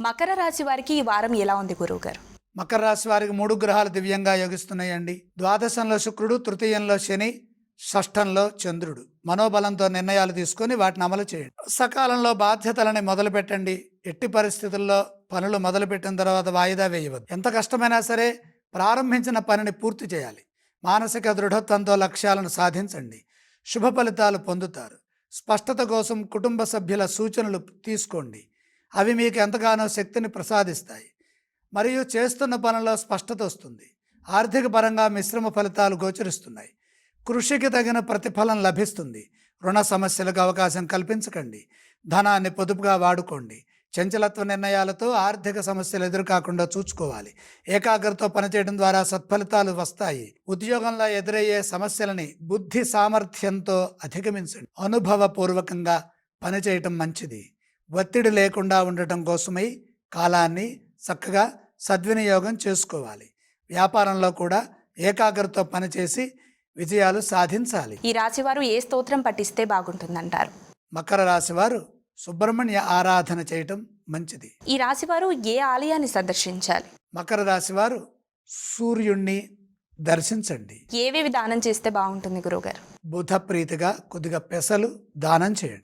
మకర రాశి వారికి ఈ వారం ఎలా ఉంది గురువుగారు? మకర రాశి వారికి 3 గ్రహాలు దివ్యంగా యోగిస్తున్నాయండి. ద్వాదశంలో శుక్రుడు, తృతీయంలో శని, షష్ఠంలో చంద్రుడు. మనోబలంతో నిర్ణయాలు తీసుకొని వాటిని అమలు చేయండి. సకాలంలో బాధ్యతలని మొదలు పెట్టండి. ఎట్టి పరిస్థితుల్లో పనులు మొదలుపెట్టిన తర్వాత వాయిదా వేయవద్దు. ఎంత కష్టమైనా సరే ప్రారంభించిన పనిని పూర్తి చేయాలి. మానసిక దృఢత్వంతో లక్ష్యాలను సాధించండి. శుభ ఫలితాలు పొందుతారు. స్పష్టత కోసం కుటుంబ సభ్యుల సూచనలు తీసుకోండి. అవి మీకు ఎంతగానో శక్తిని ప్రసాదిస్తాయి. మరియు చేస్తున్న పనుల్లో స్పష్టత వస్తుంది. ఆర్థిక పరంగా మిశ్రమ ఫలితాలు గోచరిస్తున్నాయి. కృషికి తగిన ప్రతిఫలం లభిస్తుంది. రుణ సమస్యలకు అవకాశం కల్పించకండి. ధనాన్ని పొదుపుగా వాడుకోండి. చంచలత్వ నిర్ణయాలతో ఆర్థిక సమస్యలు ఎదురుకాకుండా చూసుకోవాలి. ఏకాగ్రతతో పనిచేయడం ద్వారా సత్ఫలితాలు వస్తాయి. ఉద్యోగంలో ఎదురయ్యే సమస్యలని బుద్ధి సామర్థ్యంతో అధిగమించండి. అనుభవపూర్వకంగా పనిచేయటం మంచిది. ఒత్తిడి లేకుండా ఉండటం కోసమై కాలాన్ని చక్కగా సద్వినియోగం చేసుకోవాలి. వ్యాపారంలో కూడా ఏకాగ్రతతో పనిచేసి విజయాలు సాధించాలి. ఈ రాశి వారు ఏ స్తోత్రం పఠిస్తే బాగుంటుందంటారు? మకర రాశి వారు సుబ్రహ్మణ్య ఆరాధన చేయటం మంచిది. ఈ రాశి వారు ఏ ఆలయాన్ని సందర్శించాలి? మకర రాశి వారు సూర్యుణ్ణి దర్శించండి. ఏవేవి దానం చేస్తే బాగుంటుంది గురువుగారు? బుధ ప్రీతిగా కొద్దిగా పెసలు దానం చేయండి.